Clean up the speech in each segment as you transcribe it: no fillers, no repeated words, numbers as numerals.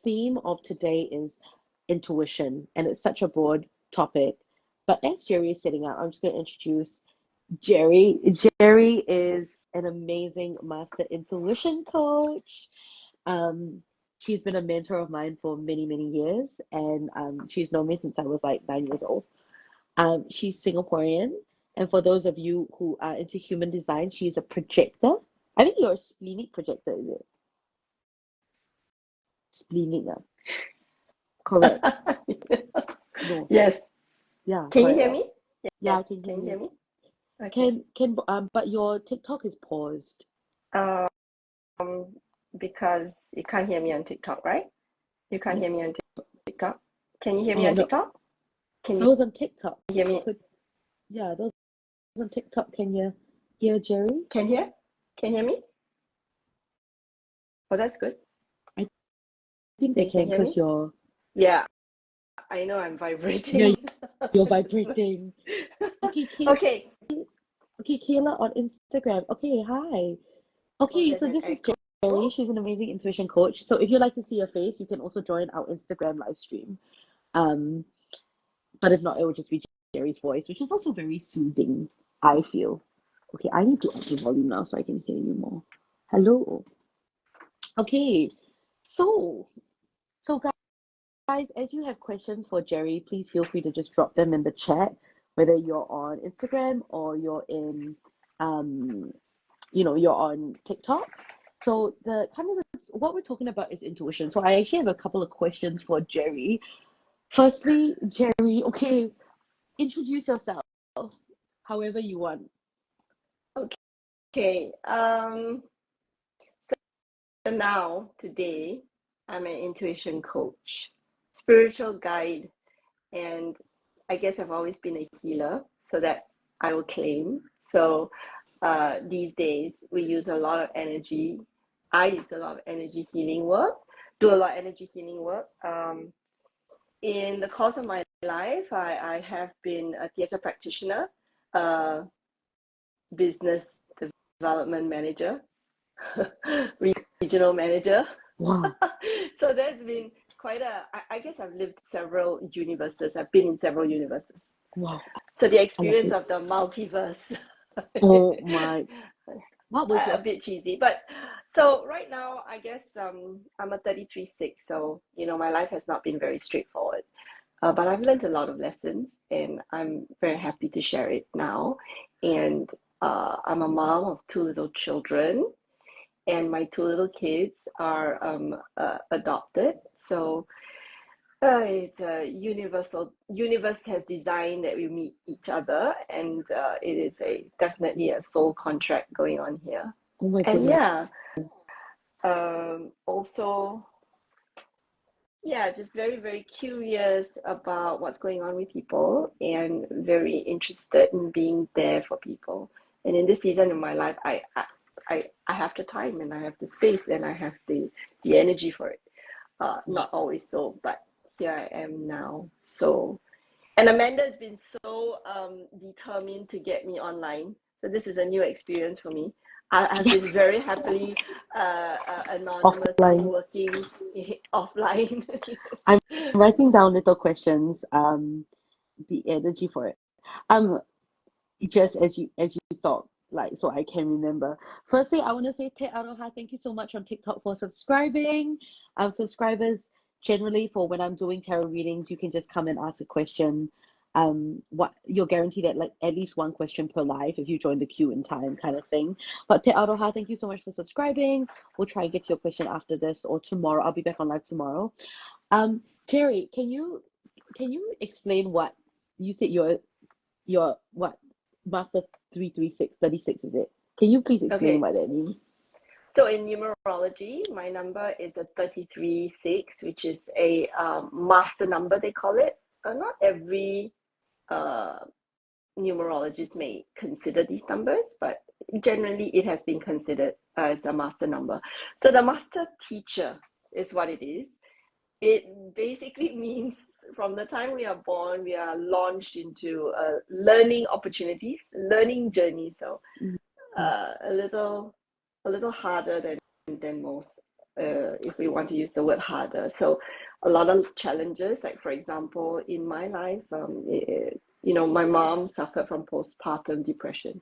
theme of today is intuition, and it's such a broad topic. But as Gerri is sitting out, I'm just going to introduce Gerri. Gerri is an amazing master intuition coach. Um, she's been a mentor of mine for many, many years, and she's known me since I was like 9 years old. She's Singaporean, and for those of you who are into human design, she's a projector. I think you're a splenic projector, is it? Splenic, correct. No, Yes. yeah, Can you correct. hear me? Yeah, Yes. I can hear Can you hear you. me? Okay. But your TikTok is paused. Um, because you can't hear me on TikTok, right? You can't Yeah. hear me on TikTok. Can you hear me Oh on no, TikTok? Can you those on TikTok. hear me? Could Yeah, those on TikTok. Can you hear Gerri? Can you hear? Can you hear me? Oh, that's good. I think So they you can can hear because me? Yeah, I know I'm you're vibrating. you're vibrating. Okay, Okay. Kayla on Instagram. Okay, hi. Oh, Okay, there's so an this is echo. Gerri. She's an amazing intuition coach. So if you'd like to see her face, you can also join our Instagram live stream. Um, but if not, it will just be Gerri's voice, which is also very soothing, I feel. Okay, I need to up the volume now so I can hear you more. Hello. Okay, so so guys, as you have questions for Gerri, please feel free to just drop them in the chat, whether you're on Instagram or you're in um you're on TikTok. So what we're talking about is intuition. So I actually have a couple of questions for Gerri. Firstly, Gerri, okay, introduce yourself however you want. Okay. So now, today, I'm an intuition coach, spiritual guide, and I guess I've always been a healer, so that I will claim. So these days, we use a lot of energy. I use a lot of energy healing work, do a lot of energy healing work. In the course of my life, I have been a theatre practitioner, a business development manager, regional manager. Wow. So that's been quite I guess I've lived several universes. I've been in several universes. Wow. So the I love experience it. of the multiverse. Oh my. What was A your bit cheesy, but so right now, I guess I'm a 33/6, so my life has not been very straightforward. But I've learned a lot of lessons, and I'm very happy to share it now. And I'm a mom of two little children, and my two little kids are adopted. So it's a universe has designed that we meet each other, and it is definitely a soul contract going on here. Oh my And goodness. yeah, also, yeah, just very, very curious about what's going on with people, and very interested in being there for people. And in this season of my life, I have the time, and I have the space, and I have the energy for it. Not always so, but here I am now. So, and Amanda has been so determined to get me online. So this is a new experience for me. I've been very happily anonymously Offline. working offline. I'm writing down little questions, the energy for it. Um, just as you thought, like so I can remember. Firstly, I want to say Te Aroha, thank you so much on TikTok for subscribing. Subscribers generally for when I'm doing tarot readings, you can just come and ask a question. What you're guaranteed at like at least one question per live if you join the queue in time, kind of thing. But Te Aroha, thank you so much for subscribing. We'll try and get to your question after this or tomorrow. I'll be back on live tomorrow. Gerri, can you explain what you said your what master 336 is it? Can you please explain Okay, what that means? so in numerology, my number is a 33/6, which is a master number, they call it. Not every uh, numerologists may consider these numbers, but generally it has been considered as a master number. So the master teacher is what it is. It basically means from the time we are born, we are launched into learning opportunities, learning journey. So Mhm. a little harder than most. if we want to use the word harder. So a lot of challenges, like for example, in my life, my mom suffered from postpartum depression.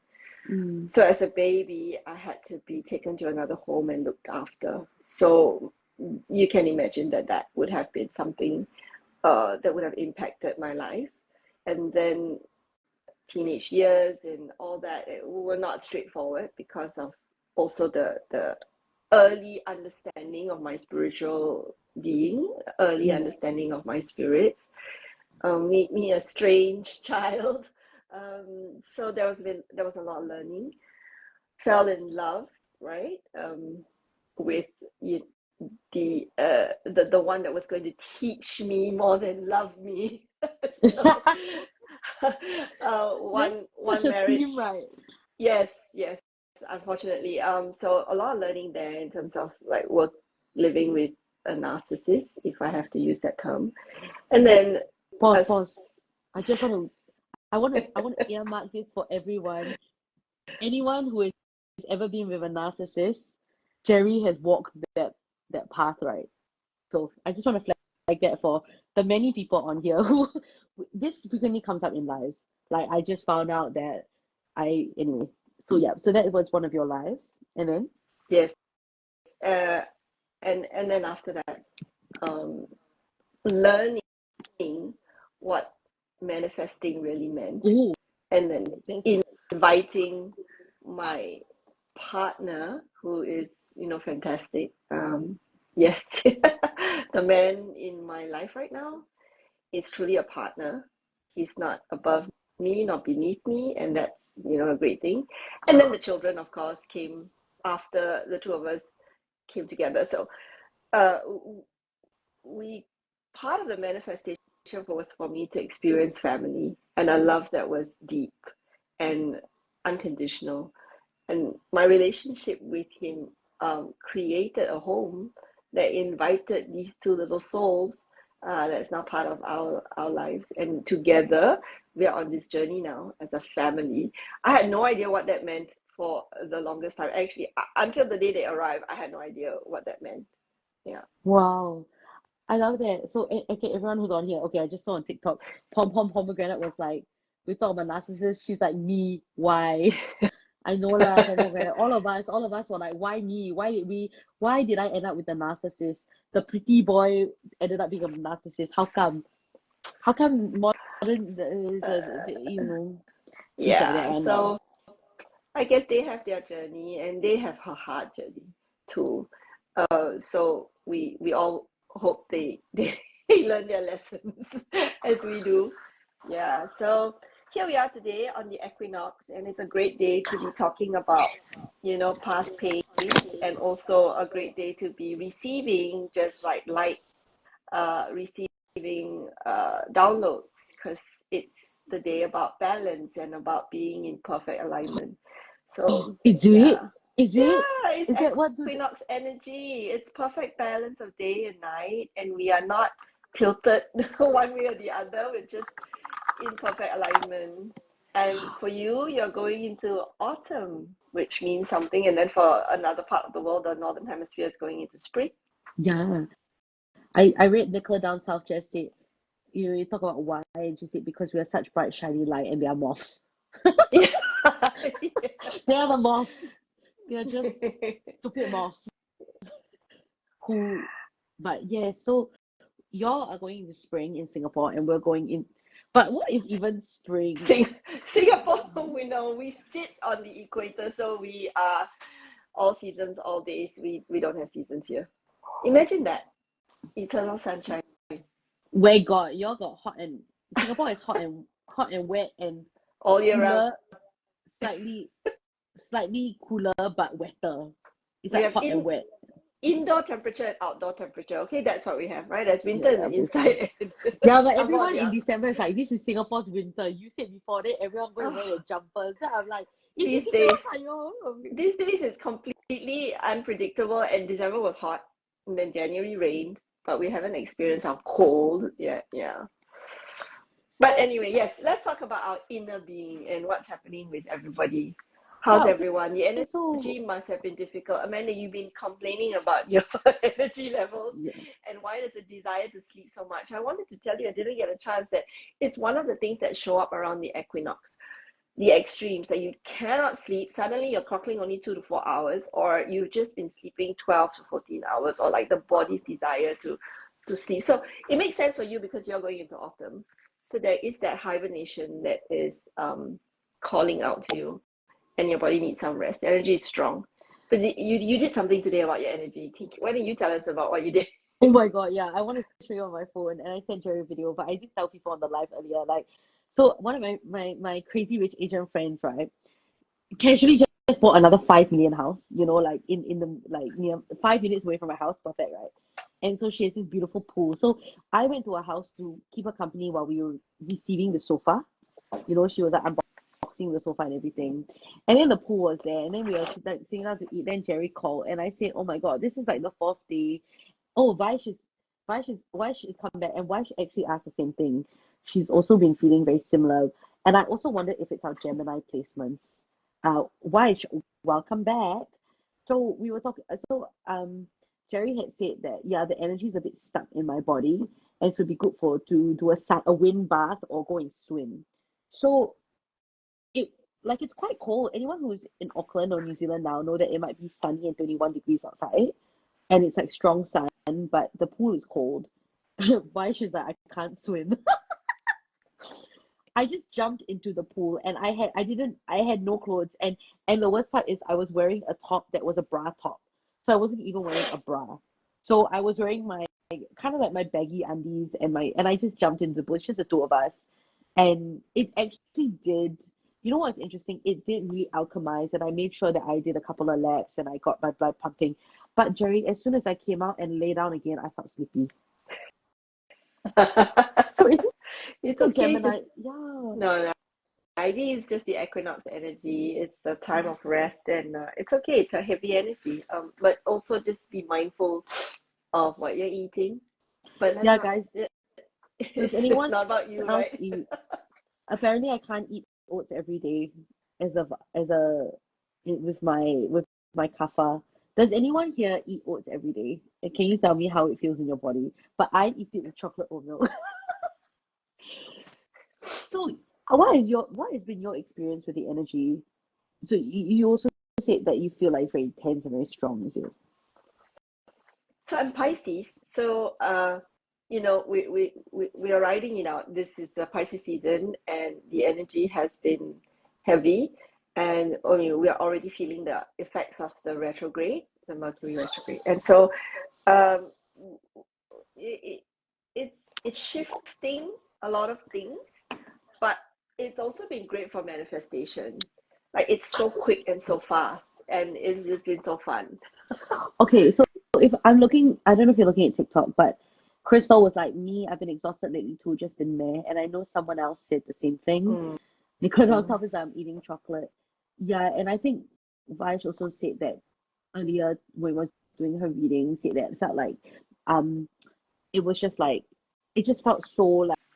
So as a baby, I had to be taken to another home and looked after. So you can imagine that would have been something that would have impacted my life. And then teenage years and all that, it were not straightforward because of also the early understanding of my spiritual being, early understanding of my spirits, made me a strange child. So there was a lot of learning. Fell in love, right? With the one that was going to teach me more than love me. So, one marriage, theme, right? yes, unfortunately. So a lot of learning there in terms of like living with a narcissist, if I have to use that term. And then Pause. I want to earmark this for everyone. Anyone who has ever been with a narcissist, Gerri has walked that path, right? So I just want to flag that for the many people on here who this frequently comes up in lives. Like I just found out that anyway. So yeah, so that was one of your lives, and then yes, and then after that, learning what manifesting really meant, and then inviting my partner, who is fantastic. Yes, the man in my life right now is truly a partner. He's not above me, not beneath me, and that's a great thing. And then the children, of course, came after the two of us came together. So part of the manifestation was for me to experience family, and a love that was deep and unconditional. And my relationship with him created a home that invited these two little souls that's now part of our lives. And together, we are on this journey now as a family. I had no idea what that meant for the longest time. Actually, until the day they arrived, I had no idea what that meant. Yeah. wow. I love that. So, okay, everyone who's on here, okay, I just saw on TikTok, Pomegranate was like, we talk about narcissists. She's like, me, why? I know lah, Pomegranate. All of us were like, why me? Why did I end up with a narcissist? The pretty boy ended up being a narcissist. How come? How come modern, Yeah. So I guess they have their journey and they have her hard journey too. So we all hope they learn their lessons as we do. Yeah. So here we are today on the Equinox, and it's a great day to be talking about past pains, and also a great day to be receiving just like light, receiving downloads, because it's the day about balance and about being in perfect alignment. So Is it? Is it? yeah, it's Is that what Equinox energy. It's perfect balance of day and night, and we are not tilted one way or the other. We're just in perfect alignment. And for you, you're going into autumn, which means something. And then for another part of the world, the northern hemisphere is going into spring. Yeah. I read Nicola down south just said, you talk about why, and she said because we are such bright, shiny light and they are moths. Yeah. They are the moths. They are just stupid moths. But yeah, so y'all are going into spring in Singapore and we're going in. But what is even spring? Singapore, we sit on the equator, so we are all seasons, all days. We don't have seasons here. Imagine that. Eternal sunshine. Where y'all got hot, and Singapore is hot and wet and all year round. Slightly cooler but wetter. It's like hot and wet. Indoor temperature and outdoor temperature. Okay, that's what we have, right? There's winter and inside. Yeah, but everyone in December is like, this is Singapore's winter. You said before that everyone going to wear their jumpers. So I'm like, these days it's completely unpredictable, and December was hot, and then January rained, but we haven't experienced our cold yet. Yeah. But anyway, yes, let's talk about our inner being and what's happening with everybody. How's Yeah, everyone? The so energy must have been difficult. Amanda, you've been complaining about your energy levels yeah. and why there's a desire to sleep so much. I wanted to tell you, I didn't get a chance, that it's one of the things that show up around the equinox, the extremes, that you cannot sleep. Suddenly you're clocking only 2 to 4 hours, or you've just been sleeping 12 to 14 hours, or like the body's desire to sleep. So it makes sense for you because you're going into autumn. So there is that hibernation that is calling out to you, and your body needs some rest. The energy is strong. But you did something today about your energy. Why don't you tell us about what you did? Oh my God, yeah. I want to show you on my phone, and I sent Gerri a video, but I did tell people on the live earlier. Like, so one of my crazy rich Asian friends, right, casually just bought another 5 million house. You know, like in the like near 5 minutes away from my house, perfect, right? And so she has this beautiful pool. So I went to her house to keep her company while we were receiving the sofa. You know, she was like unboxing the sofa and everything. And then the pool was there, and then we were like sitting down to eat. Then Gerri called, and I said, "Oh my God, this is like the fourth day. Oh, Vaish is come back, and Vaish actually asked the same thing. She's also been feeling very similar, and I also wondered if it's our Gemini placements. Vaish, welcome back. So we were talking. Gerri had said that yeah, the energy is a bit stuck in my body, and it would be good for to do a wind bath or go and swim. So it like it's quite cold. Anyone who's in Auckland or New Zealand now know that it might be sunny and 21 degrees outside, and it's like strong sun, but the pool is cold. Why she's like, I can't swim. I just jumped into the pool, and I had no clothes, and the worst part is I was wearing a top that was a bra top. So I wasn't even wearing a bra. So I was wearing my kind of like my baggy undies and I just jumped into the pool. It's just the two of us. And it actually did, you know what's interesting? It did really alchemize, and I made sure that I did a couple of laps and I got my blood pumping. But Gerri, as soon as I came out and lay down again, I felt sleepy. So it's It's a okay. Gemini. Yeah. No, idea is just the equinox energy. It's the time of rest, and it's okay. It's a heavy energy. But also just be mindful of what you're eating. But let's Yeah, not. guys. Does It's anyone not about you, else right? eat? Apparently, I can't eat oats every day as a with my kapha. Does anyone here eat oats every day? And can you tell me how it feels in your body? But I eat it with chocolate oat milk. So, what has been your experience with the energy? So you also said that you feel like it's very tense and very strong, is it? So I'm Pisces. So we are riding it out. This is the Pisces season, and the energy has been heavy, and we are already feeling the effects of the retrograde, the Mercury retrograde, and so um, it, it's shifting a lot of things, but it's also been great for manifestation. Like it's so quick and so fast, and it's just been so fun. Okay, so if I'm looking, I don't know if you're looking at TikTok, but Crystal was like me. I've been exhausted lately too, just been meh. And I know someone else said the same thing Mm. because I was obviously I'm eating chocolate. Yeah, and I think Vash also said that earlier when was doing her reading, said that it felt like um it was just like it just felt so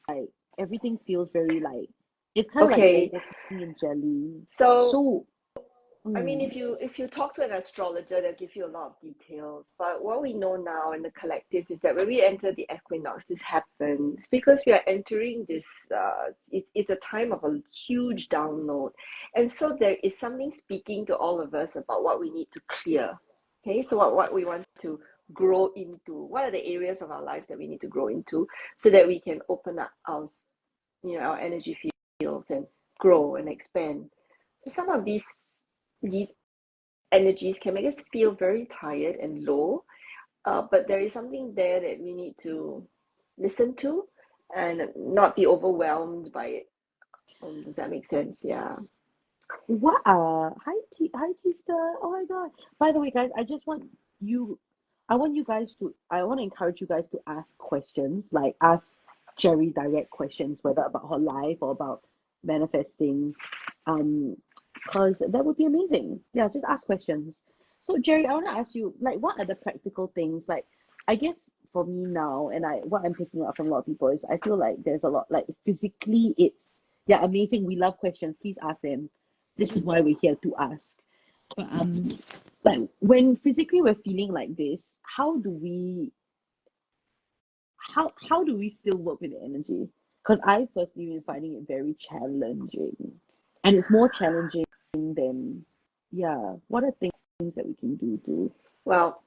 like everything feels very like it's kind of like you're Okay, walking in jelly. so So I mean, mm, if you talk to an astrologer, they'll give you a lot of details. But what we know now in the collective is that when we enter the equinox, this happens because we are entering this. It's a time of a huge download, and so there is something speaking to all of us about what we need to clear. Okay, so what we want to grow into. What are the areas of our lives that we need to grow into, so that we can open up our energy fields and grow and expand. So some of these energies can make us feel very tired and low, but there is something there that we need to listen to and not be overwhelmed by it. Does that make sense? Yeah. what hi Tista. Oh my God. By the way, guys, you I want to encourage you guys to ask questions, like ask Gerri direct questions, whether about her life or about manifesting. Um, because that would be amazing. Yeah, just ask questions. So Gerri, I want to ask you, like, what are the practical things? Like, I guess for me now, and what I'm picking up from a lot of people is I feel like there's a lot like physically it's yeah, amazing. We love questions. Please ask them. this is why we're here to ask. But like when physically we're feeling like this, how do we still work with the energy? Because I personally been finding it very challenging, and it's more challenging than, yeah. What are things that we can do to? Well,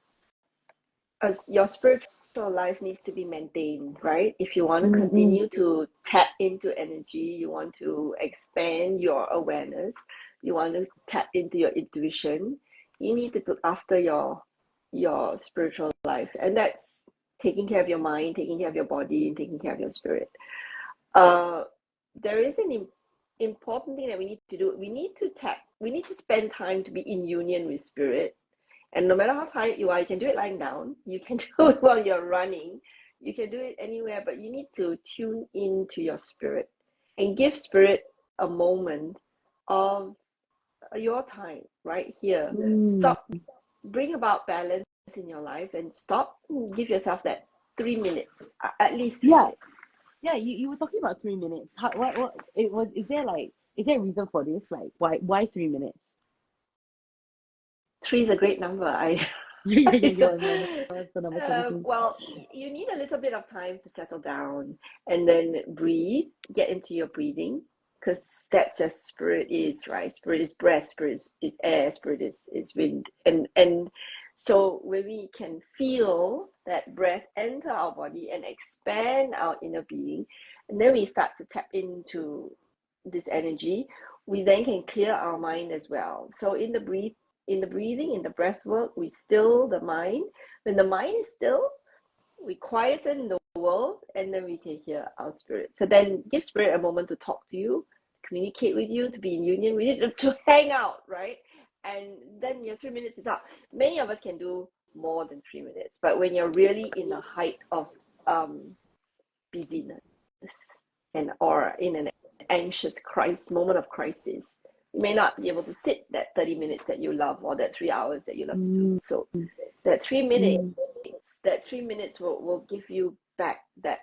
as your spiritual life needs to be maintained, right? If you want to Mm-mm. continue to tap into energy, you want to expand your awareness, you want to tap into your intuition, you need to look after your spiritual life, and that's taking care of your mind, taking care of your body, and taking care of your spirit. There is an important thing that we need to do. We need to spend time to be in union with spirit. And no matter how tired you are, you can do it lying down, you can do it while you're running, you can do it anywhere, but you need to tune into your spirit and give spirit a moment of your time right here. Mm. Stop, bring about balance in your life and stop, give yourself that 3 minutes, at least three Yeah, minutes. yeah. You were talking about 3 minutes. What it was? Is there a reason for this? Like why 3 minutes? Three is a great number. I it's Your number, what's the number 33? well, you need a little bit of time to settle down and then breathe, get into your breathing, because that's just spirit is, right? Spirit is breath, spirit is air, spirit is wind. And so when we can feel that breath enter our body and expand our inner being, and then we start to tap into this energy, we then can clear our mind as well. So in the breathing, in the breath work, we still the mind. When the mind is still, we quieten the world, and then we can hear our spirit. So then give spirit a moment to talk to you, communicate with you, to be in union with you, to hang out, right? And then your 3 minutes is up. Many of us can do more than 3 minutes, but when you're really in the height of busyness and or in an anxious crisis moment of crisis, you may not be able to sit that 30 minutes that you love, or that 3 hours that you love to do. Mm, So that 3 minutes, mm. will give you back that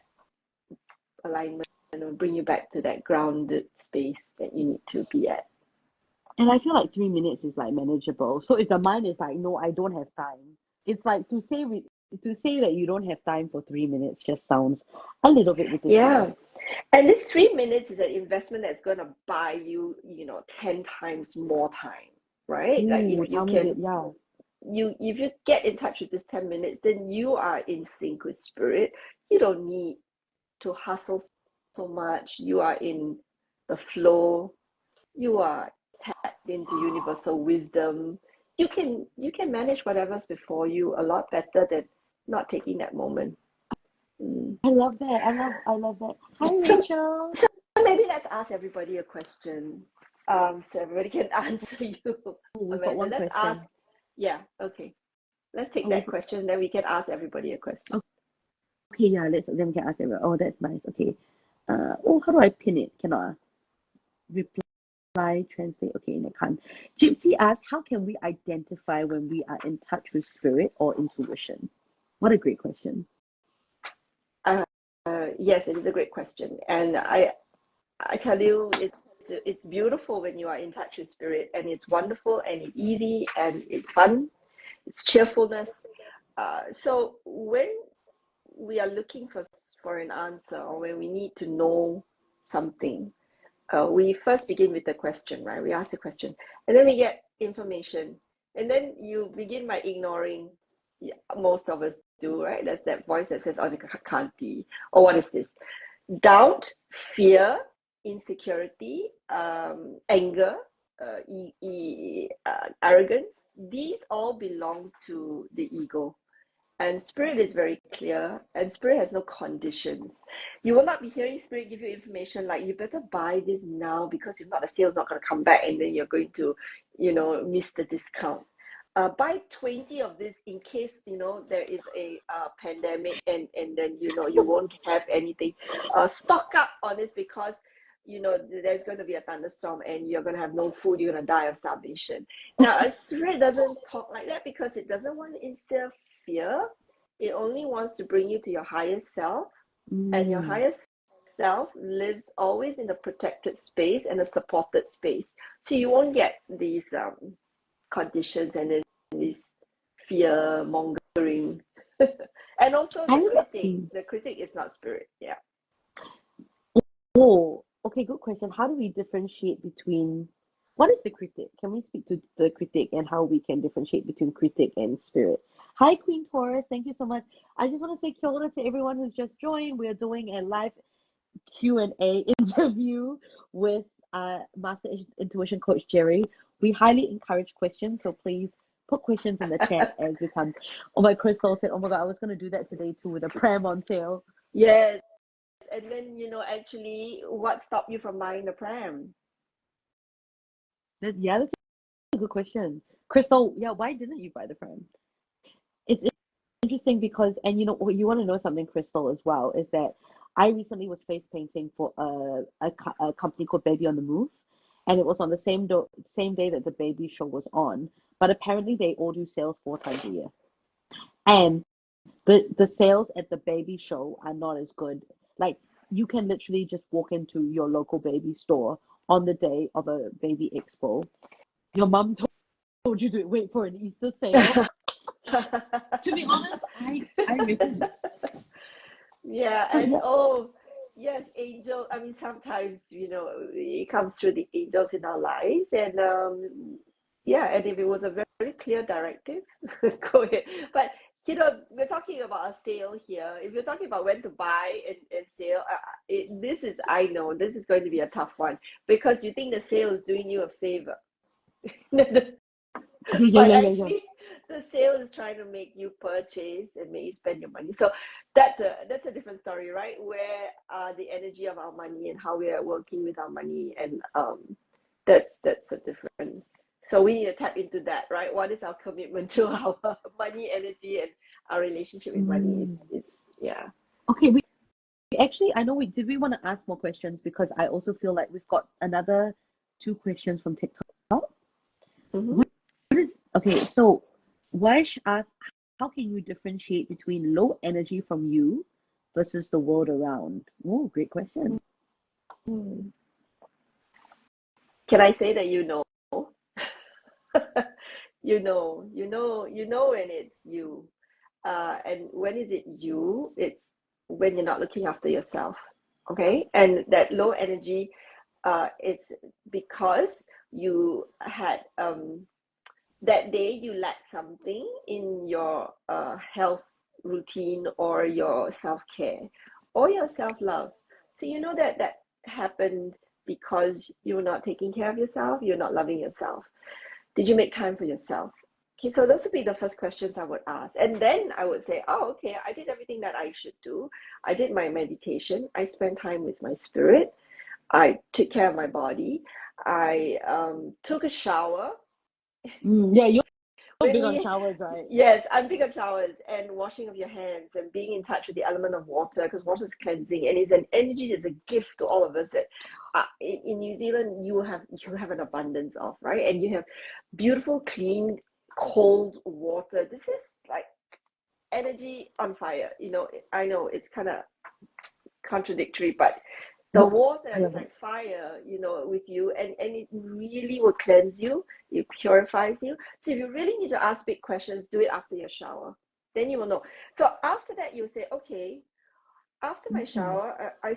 alignment and will bring you back to that grounded space that you need to be at. And I feel like 3 minutes is like manageable. So if the mind is like, no, I don't have time, it's like to say that you don't have time for 3 minutes just sounds a little bit ridiculous. Yeah. And this 3 minutes is an investment that's going to buy you, 10 times more time, right? Like Ooh, if you tell me a can bit, yeah. if you get in touch with this 10 minutes, then you are in sync with spirit. You don't need to hustle so much. You are in the flow. You are tapped into universal wisdom. You can manage whatever's before you a lot better than not taking that moment. Mm. I love that. I love that. Hi, So, Rachel. so maybe let's ask everybody a question, so everybody can answer you, Oh, we've got Amanda. one Let's ask. question. Yeah, okay. Let's take Oh, that question, then we can ask everybody a question. okay, yeah, then we can ask everyone. Oh, that's nice. Okay. Oh, how do I pin it? Cannot. Reply, translate. Okay, I can't. Gypsy asks, how can we identify when we are in touch with spirit or intuition? What a great question. Uh, yes, it is a great question, and I tell you, it's beautiful when you are in touch with spirit, and it's wonderful, and it's easy, and it's fun, it's cheerfulness. So when we are looking for an answer, or when we need to know something, we first begin with the question, right? We ask the question, and then we get information, and then you begin by ignoring. Yeah, most of us do, right? That's that voice that says, "Oh, it can't be," or "What is this?" Doubt, fear, insecurity, anger, arrogance. These all belong to the ego. And spirit is very clear, and spirit has no conditions. You will not be hearing spirit give you information like, you better buy this now, because if not, the sale's not going to come back, and then you're going to, miss the discount. Buy 20 of this in case, there is a pandemic, and then, you won't have anything. Stock up on this because, there's going to be a thunderstorm and you're going to have no food, you're going to die of starvation. Now, a spirit doesn't talk like that because it doesn't want to instill fear. It only wants to bring you to your highest self, and your Mm. highest self lives always in a protected space and a supported space. So you won't get these conditions and then this fear mongering. And also the critic is not spirit. Yeah. Oh, okay, good question. How do we differentiate between what is the critic? Can we speak to the critic and how we can differentiate between critic and spirit? Hi, Queen Taurus. Thank you so much. I just want to say kia ora to everyone who's just joined. We are doing a live Q&A interview with Master Intuition Coach Gerri. We highly encourage questions, so please put questions in the chat as we come. Oh my, Crystal said, oh my God, I was going to do that today too with a pram on sale. Yes. And then, actually, what stopped you from buying the pram? That's a good question. Crystal, yeah, why didn't you buy the pram? It's interesting because, and you want to know something, Crystal, as well, is that I recently was face painting for a company called Baby on the Move, and it was on the same day that the baby show was on. But apparently they all do sales 4 times a year, and the sales at the baby show are not as good. Like you can literally just walk into your local baby store on the day of a baby expo. Your mom told you to wait for an Easter sale. To be honest, I reckon. Yeah, So and yeah. oh, yes, angel. I mean, sometimes, it comes through the angels in our lives, and yeah, and if it was a very clear directive, go ahead. But we're talking about a sale here. If you're talking about when to buy and sale, I know this is going to be a tough one because you think the sale is doing you a favor. But actually, the sale is trying to make you purchase and make you spend your money. So that's a different story, right? Where the energy of our money and how we are working with our money, and that's a different. So we need to tap into that, right? What is our commitment to our money, energy, and our relationship with money? It's yeah. Okay, we actually, I know did we want to ask more questions because I also feel like we've got another 2 questions from TikTok. Mm-hmm. Okay, so Wash asks, how can you differentiate between low energy from you versus the world around? Oh, great question. Can I say that you know? you know when it's you. And when is it you? It's when you're not looking after yourself. Okay? And that low energy, it's because you had that day you lacked something in your health routine or your self-care or your self-love. So that happened because you're not taking care of yourself, you're not loving yourself. Did you make time for yourself? Okay, so those would be the first questions I would ask. And then I would say, oh, okay, I did everything that I should do. I did my meditation. I spent time with my spirit. I took care of my body. I took a shower. Yeah, you're big on showers, right? Yes, I'm big on showers and washing of your hands and being in touch with the element of water, because water is cleansing and it's an energy, it's a gift to all of us that in New Zealand you have an abundance of, right? And you have beautiful, clean, cold water. This is like energy on fire. I know it's kind of contradictory, but the water is like fire, with you, and it really will cleanse you. It purifies you. So if you really need to ask big questions, do it after your shower. Then you will know. So after that, you say, okay, after my shower, I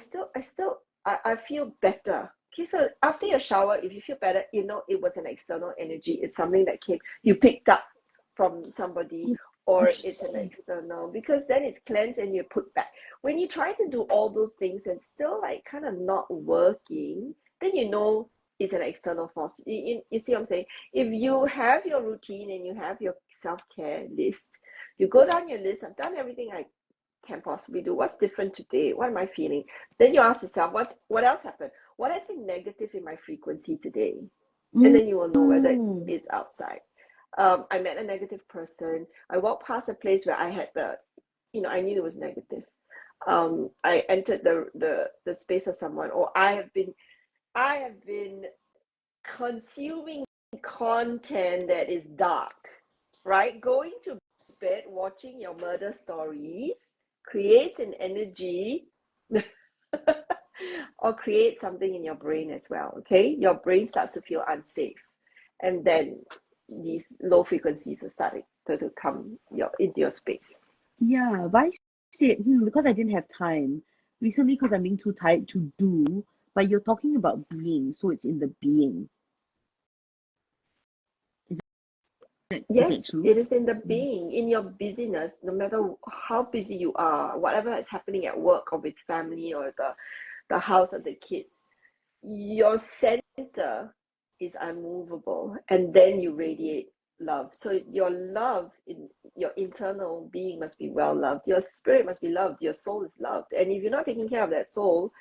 feel better. Okay, so after your shower, if you feel better, it was an external energy. It's something that you picked up from somebody, or it's an external, because then it's cleansed and you put back. When you try to do all those things and still like kind of not working, then it's an external force. You see what I'm saying? If you have your routine and you have your self-care list, you go down your list, I've done everything I can possibly do. What's different today? What am I feeling? Then you ask yourself, what else happened? What has been negative in my frequency today? And then you will know whether it's outside. I met a negative person. I walked past a place where I had I knew it was negative. I entered the space of someone, or I have been consuming content that is dark, right? Going to bed watching your murder stories creates an energy or create something in your brain as well. Okay, your brain starts to feel unsafe, and then these low frequencies will start to come into your space. Yeah, but I said, because I didn't have time recently because I'm being too tired to do, but you're talking about being, so it's in the being. Is it Yes, true? it is in the Mm. being, in your busyness, no matter how busy you are, whatever is happening at work or with family or the house or the kids, your center is unmovable, and then you radiate love. So your love in your internal being must be well loved. Your spirit must be loved. Your soul is loved. And if you're not taking care of that soul,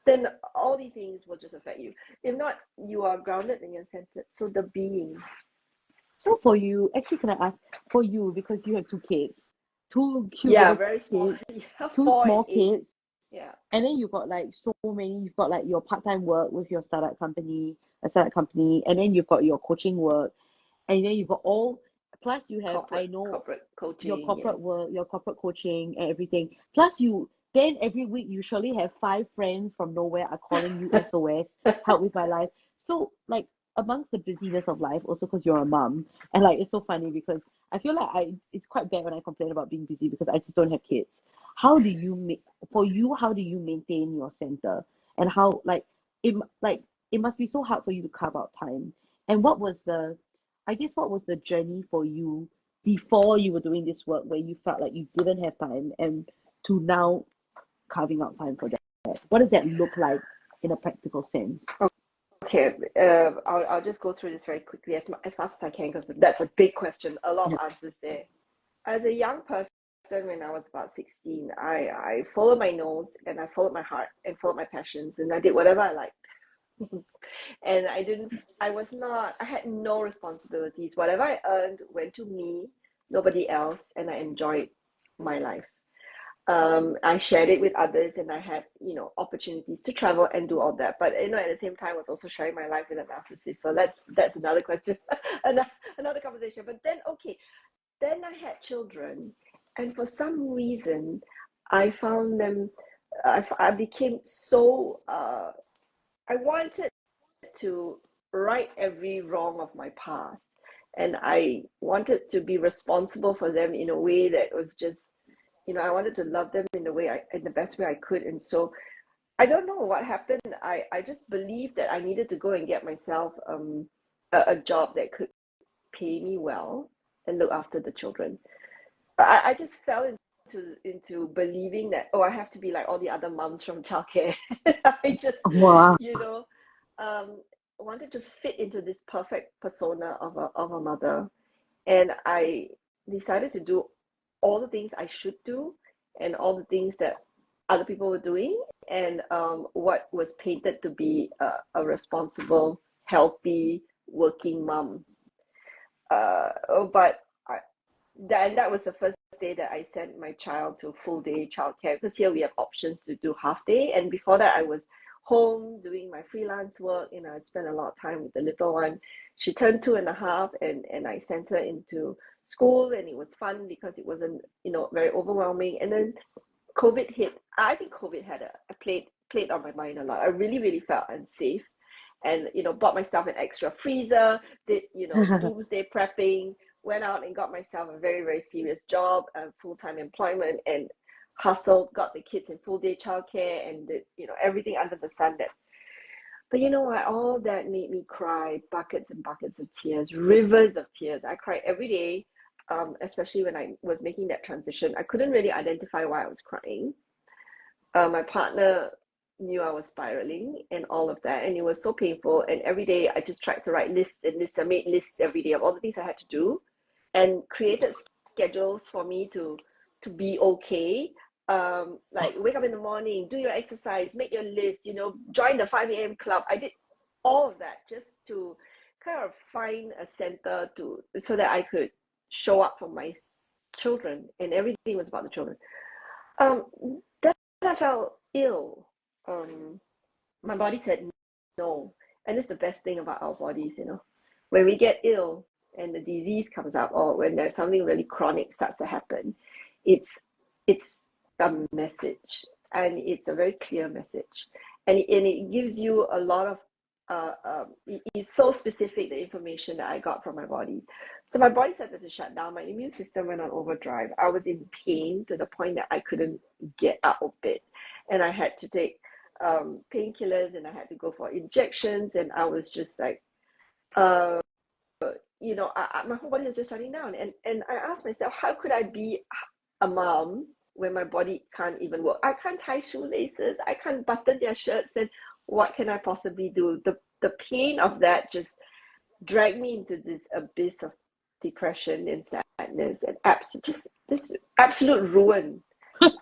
then all these things will just affect you. If not, you are grounded and you're centered. So the being. So for you, actually, can I ask for you, because you have two kids, two cute Yeah, little very small. kids, Yeah, two 4 and small 8. kids, Yeah. and then you've got like so many, you've got like your part-time work with your startup company, and then you've got your coaching work, and then you've got all, plus you have, I know, Corporate your coaching, yes. corporate work, your corporate coaching and everything. Plus you then every week you surely have five friends from nowhere are calling you SOS, help with my life. So like amongst the busyness of life, also because you're a mom, and like it's so funny because I feel like it's quite bad when I complain about being busy because I just don't have kids. How do you make for you, how do you maintain your center? And how like it must be so hard for you to carve out time. And what was the I guess what was the journey for you before you were doing this work where you felt like you didn't have time and to now carving out time for that? What does that look like in a practical sense? Okay, I'll just go through this very quickly as fast as I can because that's a big question. A lot Yeah. of answers there. As a young person, when I was about 16, I followed my nose and I followed my heart and followed my passions and I did whatever I liked. And I had no responsibilities. Whatever I earned went to me, nobody else, and I enjoyed my life. I shared it with others and I had, opportunities to travel and do all that. But, at the same time, I was also sharing my life with a narcissist. So that's another question, another conversation. But then, okay, then I had children. And for some reason, I found them, I became so, I wanted to right every wrong of my past. And I wanted to be responsible for them in a way that was just, I wanted to love them in the best way I could. And so I don't know what happened. I just believed that I needed to go and get myself a job that could pay me well and look after the children. I just fell into believing that, I have to be like all the other moms from childcare. I just, Wow. you know, um, wanted to fit into this perfect persona of a mother. And I decided to do all the things I should do and all the things that other people were doing and what was painted to be a responsible, healthy, working mom. But that was the first day that I sent my child to full day childcare because here we have options to do half day. And before that, I was home doing my freelance work. I spent a lot of time with the little one. She turned 2.5, and I sent her into school, and it was fun because it wasn't very overwhelming. And then COVID hit. I think COVID had a played on my mind a lot. I really really felt unsafe, and bought myself an extra freezer. Did doomsday prepping. Went out and got myself a very very serious job, full-time employment, and hustled. Got the kids in full day childcare, and did everything under the sun. But you know what? All that made me cry buckets and buckets of tears, rivers of tears. I cried every day, especially when I was making that transition. I couldn't really identify why I was crying. My partner knew I was spiraling and all of that, and it was so painful. And every day I just tried to write lists and lists. I made lists every day of all the things I had to do, and created schedules for me to be okay. Like wake up in the morning, do your exercise, make your list, join the 5 a.m. club. I did all of that just to kind of find a center so that I could show up for my children, and everything was about the children. Then I felt ill. My body said no, and it's the best thing about our bodies, when we get ill and the disease comes up, or when there's something really chronic starts to happen, it's a message, and it's a very clear message. and it gives you a lot of it's so specific, the information that I got from my body. So my body started to shut down. My immune system went on overdrive. I was in pain to the point that I couldn't get out of bed, and I had to take painkillers, and I had to go for injections, and I was just like, my whole body was just shutting down. And I asked myself, how could I be a mom when my body can't even work? I can't tie shoelaces. I can't button their shirts. And what can I possibly do? The pain of that just dragged me into this abyss of depression and sadness and this absolute ruin. It's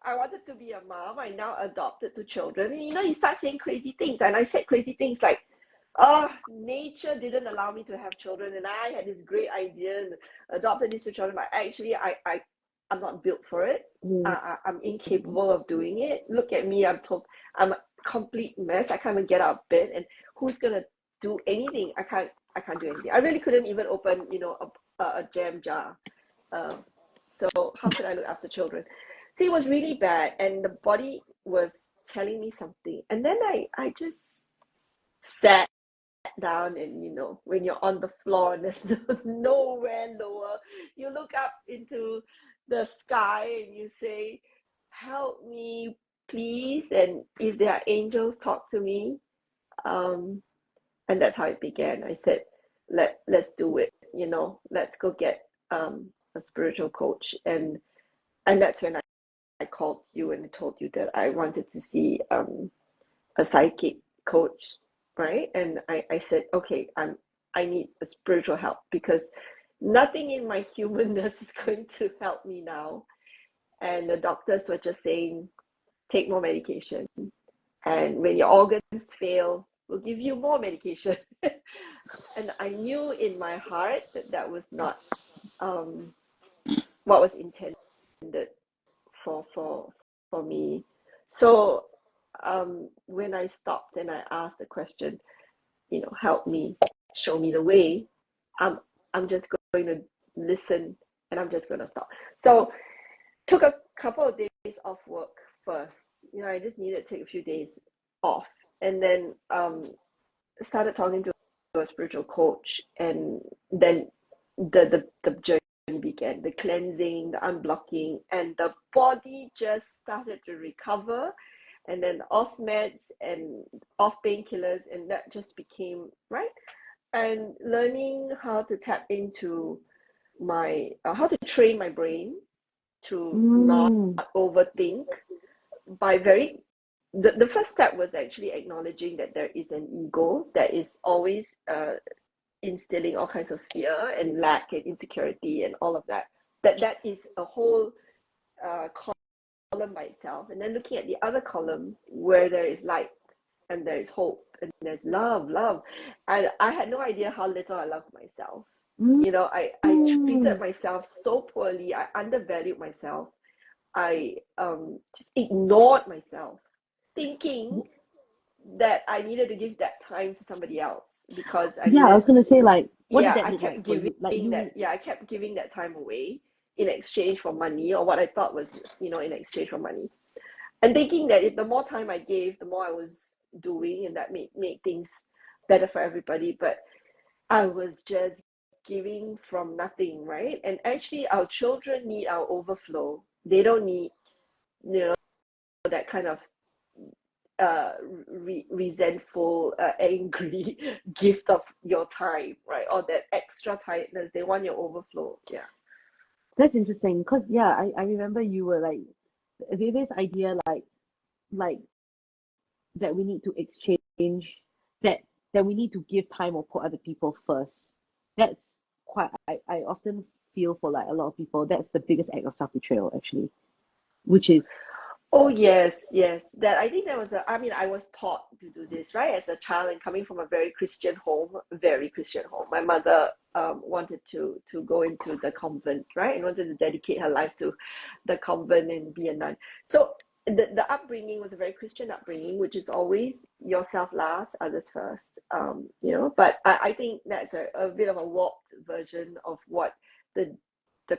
I wanted to be a mom. I now adopted two children. And, you start saying crazy things. And I said crazy things like, nature didn't allow me to have children, and I had this great idea and adopted these two children, but actually I'm not built for it. I'm incapable of doing it. Look at me, I'm a complete mess. I can't even get out of bed, and who's gonna do anything? I can't do anything. I really couldn't even open, a jam jar. So how could I look after children? So it was really bad, and the body was telling me something. And then I just sat down, and when you're on the floor and there's nowhere lower, you look up into the sky and you say, help me, please. And if there are angels, talk to me. And that's how it began. I said, let's do it, let's go get a spiritual coach. And that's when I called you and told you that I wanted to see a psychic coach, right? And I said, okay, I need a spiritual help, because nothing in my humanness is going to help me now. And the doctors were just saying, take more medication. And when your organs fail, we'll give you more medication. And I knew in my heart that was not what was intended for me. So when I stopped and I asked the question, help me, show me the way, I'm just going to listen, and I'm just going to stop. So took a couple of days off work first. I just needed to take a few days off, and then started talking to a spiritual coach, and then the journey began, the cleansing, the unblocking, and the body just started to recover. And then off meds and off painkillers, and that just became right. And learning how to tap into how to train my brain to not overthink by the first step was actually acknowledging that there is an ego that is always instilling all kinds of fear and lack and insecurity and all of that. That is a whole column by itself. And then looking at the other column where there is light and there is hope and there's love. I had no idea how little I loved myself. I treated myself so poorly. I undervalued myself. I just ignored myself, thinking that I needed to give that time to somebody else, because I was gonna say, like, what did that look like for you? I kept giving that time away in exchange for money, or what I thought was, in exchange for money, and thinking that the more time I gave, the more I was doing, and that made things better for everybody. But I was just giving from nothing, right? And actually, our children need our overflow. They don't need, that kind of resentful, angry gift of your time, right? Or that extra tiredness. They want your overflow. Yeah. That's interesting, because I remember you were like, this idea like that we need to exchange, that we need to give time or put other people first. That's quite, I often feel for like a lot of people, that's the biggest act of self-betrayal, actually, which is Oh, yes. I think that was I was taught to do this, right? As a child, and coming from a very Christian home, My mother wanted to go into the convent, right? And wanted to dedicate her life to the convent and be a nun. So the upbringing was a very Christian upbringing, which is always yourself last, others first. But I think that's a bit of a warped version of what the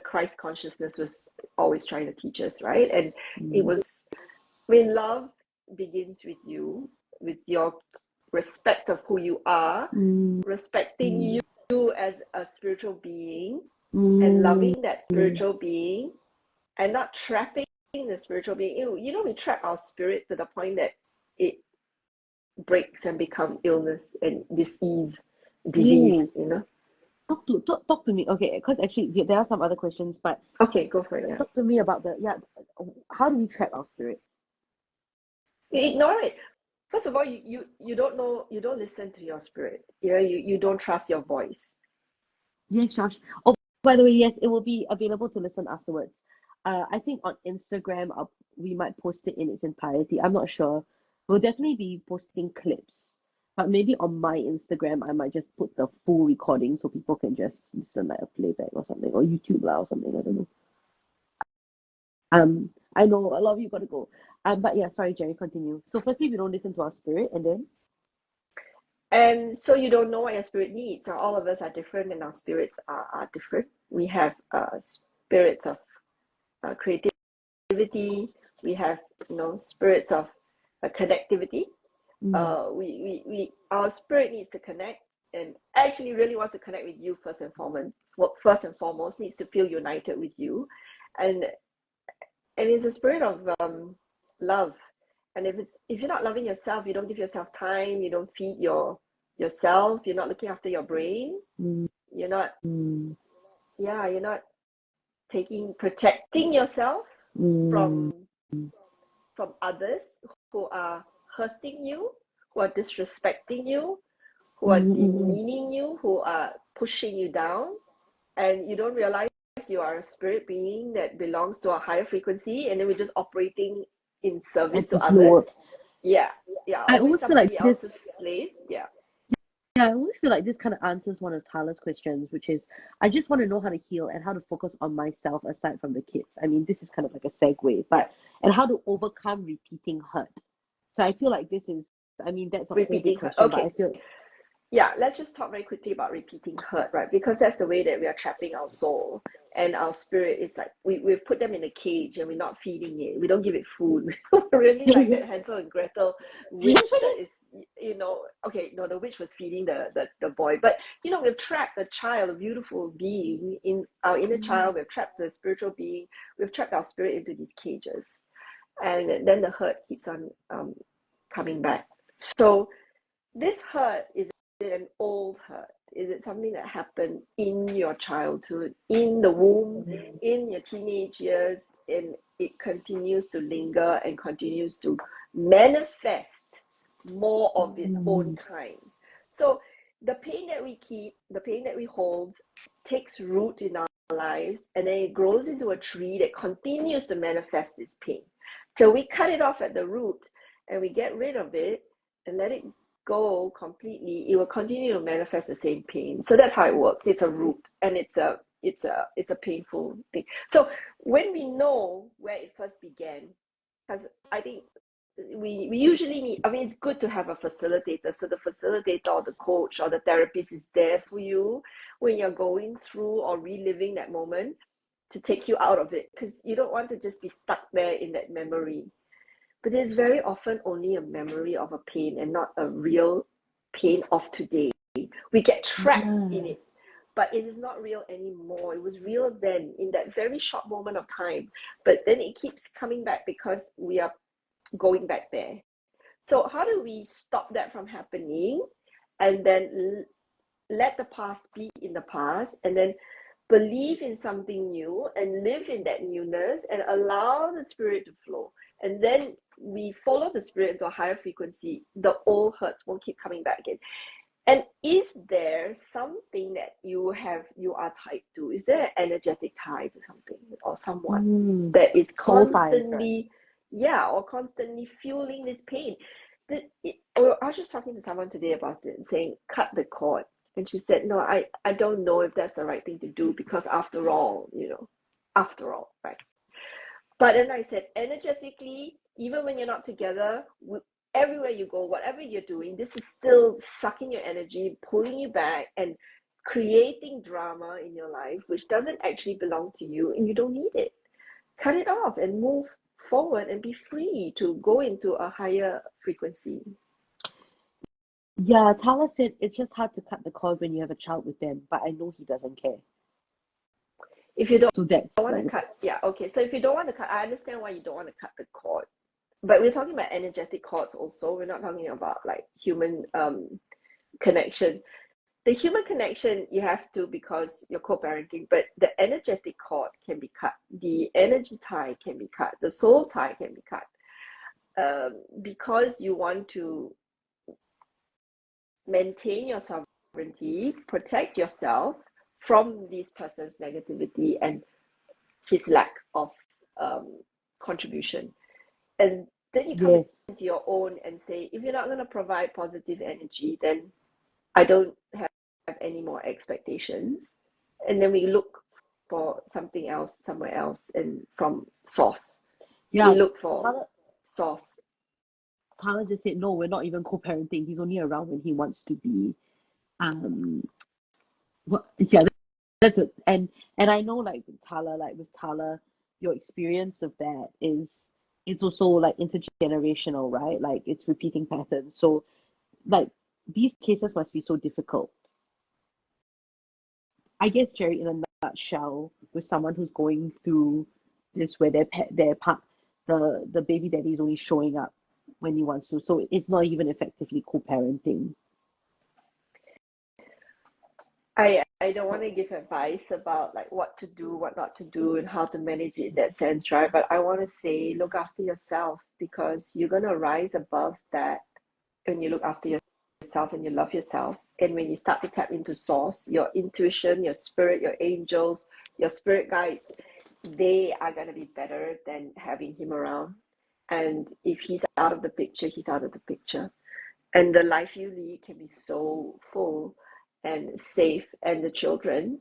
Christ consciousness was always trying to teach us, right? And it was When love begins with you, with your respect of who you are, respecting you as a spiritual being, and loving that spiritual being, and not trapping the spiritual being. You know, we trap our spirit to the point that it breaks and becomes illness and disease, you know. Talk to me, okay, because actually there are some other questions, but okay, go for it. Talk to me about how do we trap our spirits? You ignore it. First of all, you don't know, you don't listen to your spirit. You don't trust your voice. Yes, Josh. Oh, by the way, yes, it will be available to listen afterwards. I think on Instagram, we might post it in its entirety. I'm not sure. We'll definitely be posting clips, but maybe on my Instagram, I might just put the full recording so people can just listen like a playback or something, or YouTube or something. I don't know. I know a lot of you got to go. But yeah, sorry, Gerri, continue. So firstly, we don't listen to our spirit, and then. And so you don't know what your spirit needs. So all of us are different, and our spirits are different. We have spirits of creativity. We have spirits of connectivity. Our spirit needs to connect, and actually really wants to connect with you first and foremost. Needs to feel united with you, and it's a spirit of love. And if you're not loving yourself, you don't give yourself time, you don't feed yourself, you're not looking after your brain, you're not you're not protecting yourself from others who are hurting you, who are disrespecting you, who are demeaning you, who are pushing you down, and you don't realize you are a spirit being that belongs to a higher frequency, and then we're just operating in service to others. I always feel like else's slave. I always feel like this kind of answers one of Tala's questions, which is, I just want to know how to heal and how to focus on myself aside from the kids. I mean, this is kind of like a segue, and how to overcome repeating hurt. So I feel like this is, I mean, that's a repeating whole big question, but I feel. Yeah, let's just talk very quickly about repeating hurt, right? Because that's the way that we are trapping our soul, and our spirit is like, we've put them in a cage and we're not feeding it. We don't give it food. Really like that Hansel and Gretel witch that is, the witch was feeding the boy. But, we've trapped a child, a beautiful being in our inner child. We've trapped the spiritual being. We've trapped our spirit into these cages. And then the hurt keeps on coming back. So this hurt, is it an old hurt? Is it something that happened in your childhood, in the womb, in your teenage years, and it continues to linger and continues to manifest more of its own kind? So the pain that we keep, the pain that we hold, takes root in our lives, and then it grows into a tree that continues to manifest this pain. So we cut it off at the root and we get rid of it and let it go completely, it will continue to manifest the same pain. So that's how it works. It's a root, and it's a painful thing. So when we know where it first began, because I think we usually need, I mean, it's good to have a facilitator. So the facilitator or the coach or the therapist is there for you when you're going through or reliving that moment to take you out of it, because you don't want to just be stuck there in that memory. But it's very often only a memory of a pain and not a real pain of today. We get trapped in it, but it is not real anymore. It was real then, in that very short moment of time. But then it keeps coming back because we are going back there. So how do we stop that from happening, and then let the past be in the past, and then believe in something new and live in that newness and allow the spirit to flow? And then we follow the spirit into a higher frequency. The old hurts won't keep coming back again. And is there something that you are tied to? Is there an energetic tie to something or someone that is constantly, or constantly fueling this pain? I was just talking to someone today about it and saying, cut the cord. And she said, no, I don't know if that's the right thing to do, because after all, right? But then I said, energetically, even when you're not together, everywhere you go, whatever you're doing, this is still sucking your energy, pulling you back, and creating drama in your life, which doesn't actually belong to you, and you don't need it. Cut it off and move forward and be free to go into a higher frequency. Yeah, Tala said it's just hard to cut the cord when you have a child with them, but I know he doesn't care. If you don't So that's want to like, cut, yeah, okay. So if you don't want to cut, I understand why you don't want to cut the cord. But we're talking about energetic cords also. We're not talking about like human connection. The human connection you have to because you're co-parenting, but the energetic cord can be cut. The energy tie can be cut. The soul tie can be cut. Because you want to maintain your sovereignty, protect yourself from this person's negativity and his lack of contribution. And then you come yes. into your own and say, if you're not going to provide positive energy, then I don't have any more expectations. And then we look for something else somewhere else and from source. Yeah, We look for Tala, source. Tala just said, no, we're not even co-parenting. He's only around when he wants to be. Yeah, that's it. And I know like with Tala, your experience of that is it's also like intergenerational, right? Like it's repeating patterns. So like these cases must be so difficult. I guess Gerri, in a nutshell, with someone who's going through this where the baby daddy is only showing up when he wants to, so it's not even effectively co-parenting. I don't want to give advice about like what to do, what not to do, and how to manage it in that sense, right? But I want to say look after yourself because you're gonna rise above that when you look after yourself and you love yourself. And when you start to tap into source, your intuition, your spirit, your angels, your spirit guides, they are gonna be better than having him around. And if he's out of the picture, he's out of the picture. And the life you lead can be so full and safe. And the children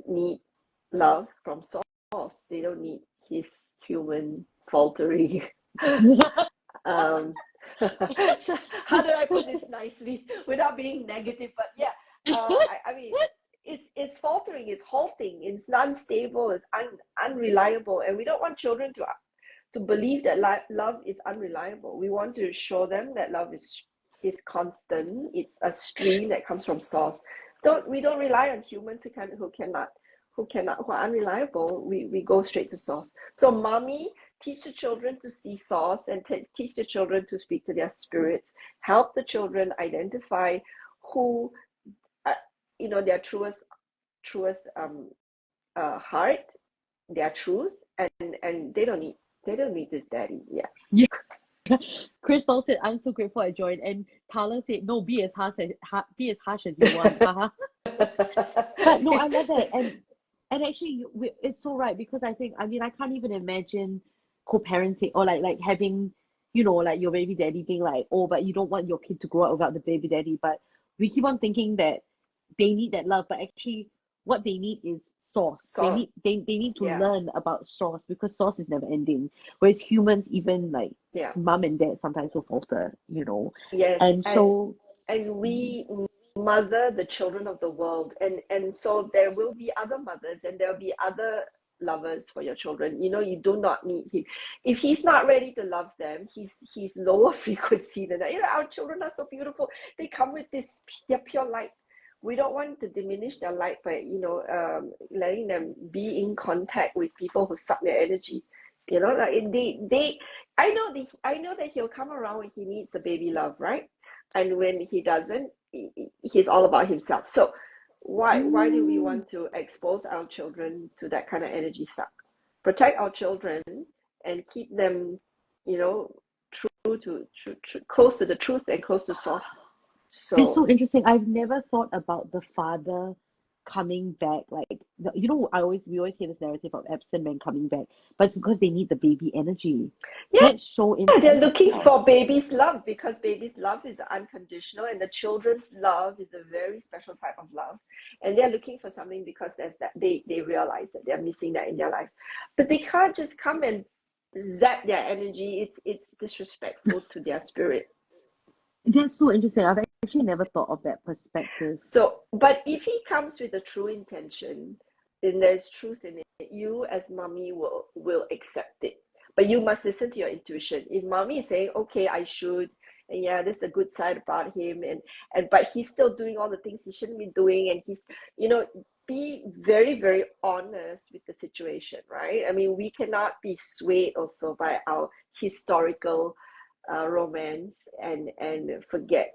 need love from source. They don't need his human faltering. um, how do I put this nicely without being negative? But yeah, I mean, it's faltering, it's halting, it's unstable, it's unreliable, and we don't want children to believe that love is unreliable. We want to show them that love is constant. It's a stream that comes from source. We don't rely on humans who are unreliable. We go straight to source. So mommy, teach the children to see source and teach the children to speak to their spirits. Help the children identify who their truest heart, their truth, and they don't need this daddy. Yeah. Crystal said, "I'm so grateful I joined," and Tala said, "No, be as harsh as you want." But no, I love that, and actually, it's so right because I mean, I can't even imagine co-parenting or like having, like your baby daddy being like, oh, but you don't want your kid to grow up without the baby daddy, but we keep on thinking that they need that love, but actually, what they need is source. Source. They need to Yeah. learn about source because source is never ending. Whereas humans, even like Yeah. mom and dad sometimes will falter, Yes. And so and we mother the children of the world, and so there will be other mothers and there'll be other lovers for your children. You do not need him. If he's not ready to love them, he's lower frequency than that. Our children are so beautiful. They come with this pure light. We don't want to diminish their light by letting them be in contact with people who suck their energy. Like they I know that he'll come around when he needs the baby love, right? And when he doesn't, he's all about himself. So why do we want to expose our children to that kind of energy suck? Protect our children and keep them, true to close to the truth and close to source. it's so interesting. I've never thought about the father coming back. Like, we always hear this narrative of absent men coming back, but it's because they need the baby energy. Yeah. That's so Yeah, interesting. they're looking for baby's love because baby's love is unconditional and the children's love is a very special type of love. And they're looking for something because there's that they realize that they're missing that in their life. But they can't just come and zap their energy. It's disrespectful to their spirit. That's so interesting. I've actually never thought of that perspective. So, but if he comes with a true intention, and there's truth in it, you as mommy will accept it. But you must listen to your intuition. If mommy is saying, okay, I should, and yeah, this is a good side about him, and but he's still doing all the things he shouldn't be doing, and he's, be very, very honest with the situation, right? I mean, we cannot be swayed also by our historical romance and forget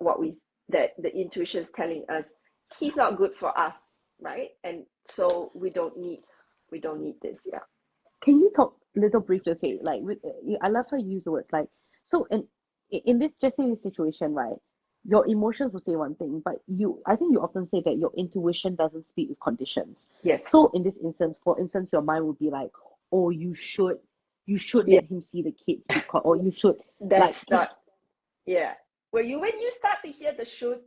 that the intuition is telling us he's not good for us, right? And so we don't need this. Yeah. Can you talk a little briefly, okay, like I love how you use the words like, so in this, just in this situation, right, your emotions will say one thing, but I think you often say that your intuition doesn't speak with conditions. Yes. So in this instance, for instance, your mind would be like, oh, you should Yeah. let him see the kids because, or you should That's not, yeah. When you start to hear the should,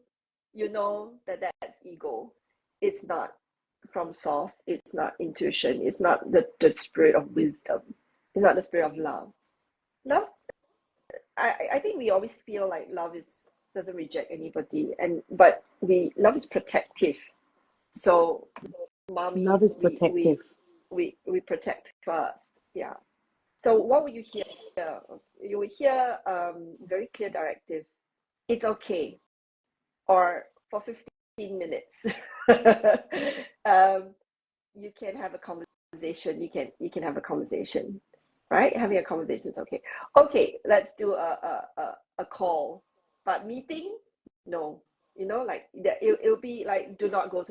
you know that's ego. It's not from source. It's not intuition. It's not the spirit of wisdom. It's not the spirit of love. Love, I think we always feel like love doesn't reject anybody, but love is protective. So mommies, love is protective. we protect first. Yeah. So what will you hear? You will hear very clear directive. It's okay. Or for 15 minutes. You can have a conversation. You can have a conversation, right? Having a conversation is okay. Okay, let's do a call. But meeting, no. Like it'll be like do not go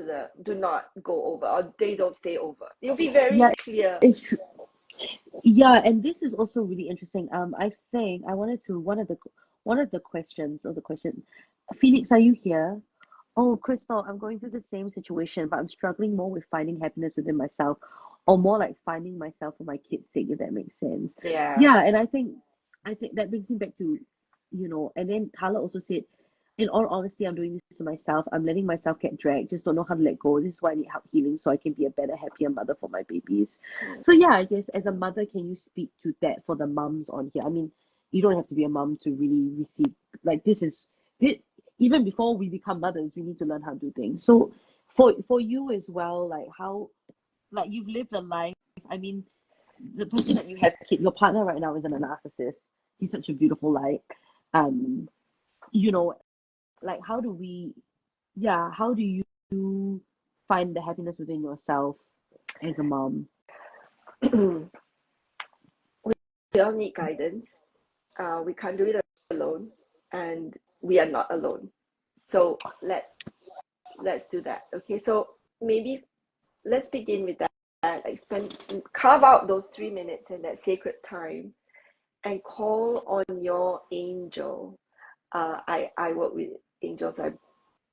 over, or they don't stay over. It'll be very Yeah, clear. it's true. Yeah, and this is also really interesting. I think I wanted to one of the questions or the question, Phoenix, are you here? Oh, Crystal, I'm going through the same situation, but I'm struggling more with finding happiness within myself, or more like finding myself for my kids' sake, if that makes sense. Yeah. Yeah, and I think that brings me back to, and then Tala also said, in all honesty, I'm doing this to myself. I'm letting myself get dragged, just don't know how to let go. This is why I need help healing so I can be a better, happier mother for my babies. So yeah, I guess as a mother, can you speak to that for the mums on here? I mean, you don't have to be a mum to really receive like this, even before we become mothers, we need to learn how to do things. So for you as well, like how like you've lived a life. I mean, the person that you have your partner right now isn't a narcissist. He's such a beautiful light. Um, you know, like how do you find the happiness within yourself as a mom? We all need guidance. We can't do it alone, and we are not alone. So let's do that. Okay, so maybe let's begin with that. Like carve out those 3 minutes in that sacred time and call on your angel. I work with angels.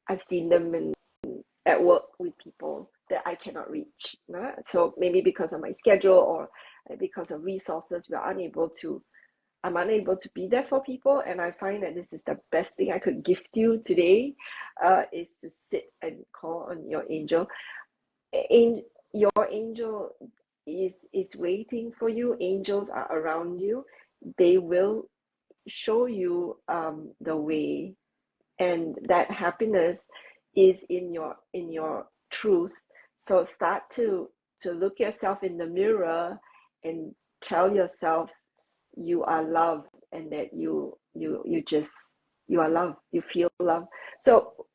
I've seen them at work with people that I cannot reach. Right? So maybe because of my schedule or because of resources, I'm unable to be there for people, and I find that this is the best thing I could gift you today, is to sit and call on your angel. Your angel is waiting for you. Angels are around you. They will show you the way, and that happiness is in your truth. So start to look yourself in the mirror and tell yourself you are loved, and that you are loved, you feel love. So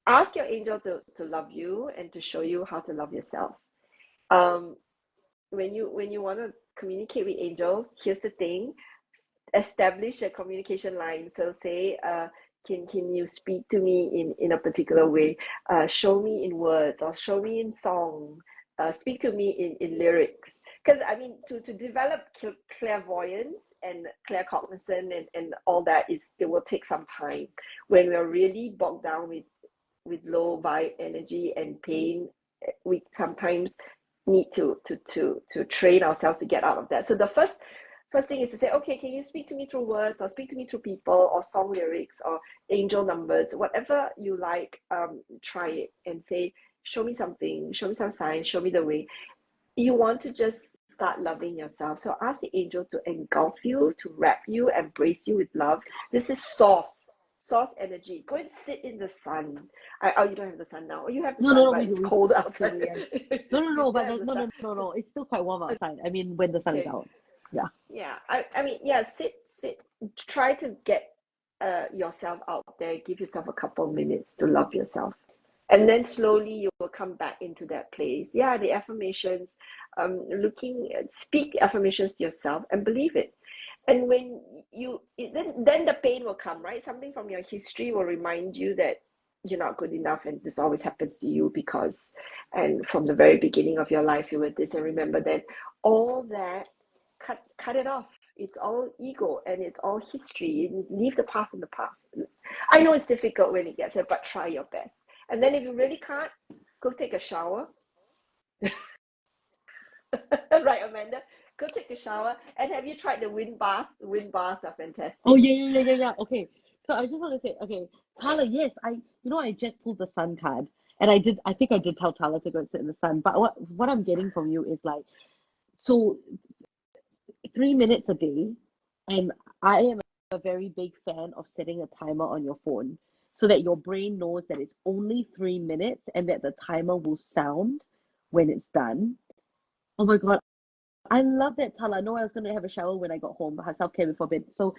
ask your angel to love you and to show you how to love yourself. When you want to communicate with angels, here's the thing: establish a communication line. So say, can you speak to me in a particular way? Show me in words, or show me in song. Speak to me in lyrics. Because I mean, to develop clairvoyance and claircognizance and all that, it will take some time. When we're really bogged down with low vibe energy and pain, we sometimes need to train ourselves to get out of that. So the first thing is to say, okay, can you speak to me through words, or speak to me through people, or song lyrics, or angel numbers, whatever you like. Try it and say, show me something, show me some signs, show me the way. You want to just start loving yourself. So ask the angel to engulf you, to wrap you, embrace you with love. This is source. source energy. Go and sit in the sun. You don't have the sun now. Oh, you have the No, sun, no, but we do. it's We cold still outside. do, yes. No, no, You no, still but have the no, sun. no, no, no. It's still quite warm outside. I mean, when the sun is Okay. out. Yeah. Yeah. I mean, yeah, sit. Try to get yourself out there. Give yourself a couple of minutes to love yourself. And then slowly you will come back into that place. Yeah, the affirmations, speak affirmations to yourself and believe it. And when then the pain will come, right? Something from your history will remind you that you're not good enough and this always happens to you because, and from the very beginning of your life you were this, and remember that all that, cut it off. It's all ego and it's all history. Leave the past in the past. I know it's difficult when it gets there, but try your best. And then if you really can't, go take a shower. Right, Amanda? Go take a shower. And have you tried the wind bath? The wind baths are fantastic. Oh, yeah. Okay. So I just want to say, okay, Tala, yes, I just pulled the sun card, and I think I did tell Tala to go and sit in the sun. But what I'm getting from you is like, so 3 minutes a day, and I am a very big fan of setting a timer on your phone so that your brain knows that it's only 3 minutes and that the timer will sound when it's done. Oh my God, I love that, Tala. I know I was going to have a shower when I got home, self-care before bed. So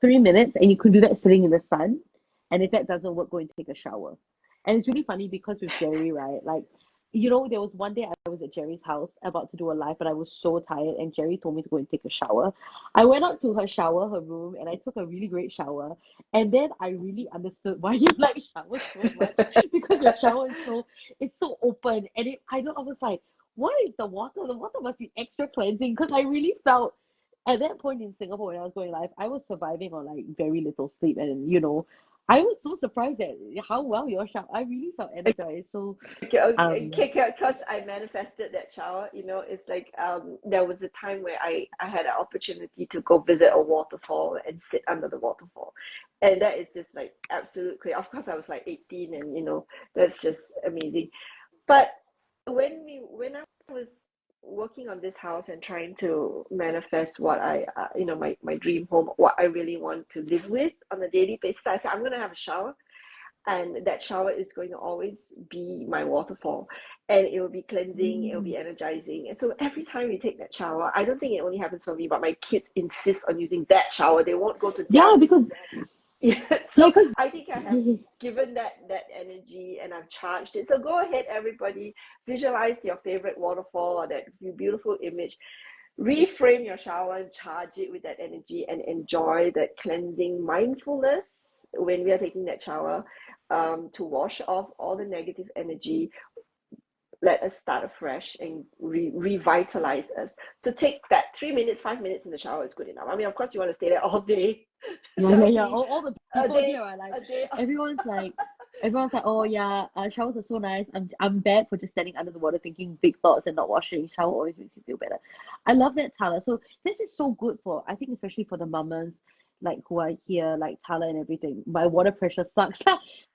3 minutes, and you could do that sitting in the sun. And if that doesn't work, go and take a shower. And it's really funny because with Gerri, right? Like, there was one day I was at Gerri's house about to do a live, but I was so tired, and Gerri told me to go and take a shower. I went up to her room, and I took a really great shower. And then I really understood why you like showers so much because your shower is it's so open, and I was like, what is the water? The water must be extra cleansing because I really felt at that point in Singapore when I was going live, I was surviving on like very little sleep, and I was so surprised at how well your shower. I really felt energized. So, Okay, um, because I manifested that shower, it's like there was a time where I had an opportunity to go visit a waterfall and sit under the waterfall, and that is just like absolute crazy. Of course, I was like 18, and that's just amazing. But when I was working on this house and trying to manifest what my dream home, what I really want to live with on a daily basis, I said I'm gonna have a shower, and that shower is going to always be my waterfall, and it will be cleansing, it will be energizing. And so every time we take that shower, I don't think it only happens for me, but my kids insist on using that shower. They won't go to yeah, their because yeah, yeah, so because I think I have given that energy and I've charged it. So go ahead, everybody, visualize your favorite waterfall or that beautiful image. Reframe your shower and charge it with that energy and enjoy that cleansing mindfulness when we are taking that shower, to wash off all the negative energy. Let us start afresh and revitalize us. So take that 3 minutes, 5 minutes in the shower is good enough. I mean, of course, you want to stay there all day. yeah. All the A people day, here are like, a day. everyone's like, oh yeah, showers are so nice. I'm bad for just standing under the water thinking big thoughts and not washing. Shower always makes you feel better. I love that, Tala. So this is so good for, I think, especially for the mamas like who are here, like Tala and everything. My water pressure sucks.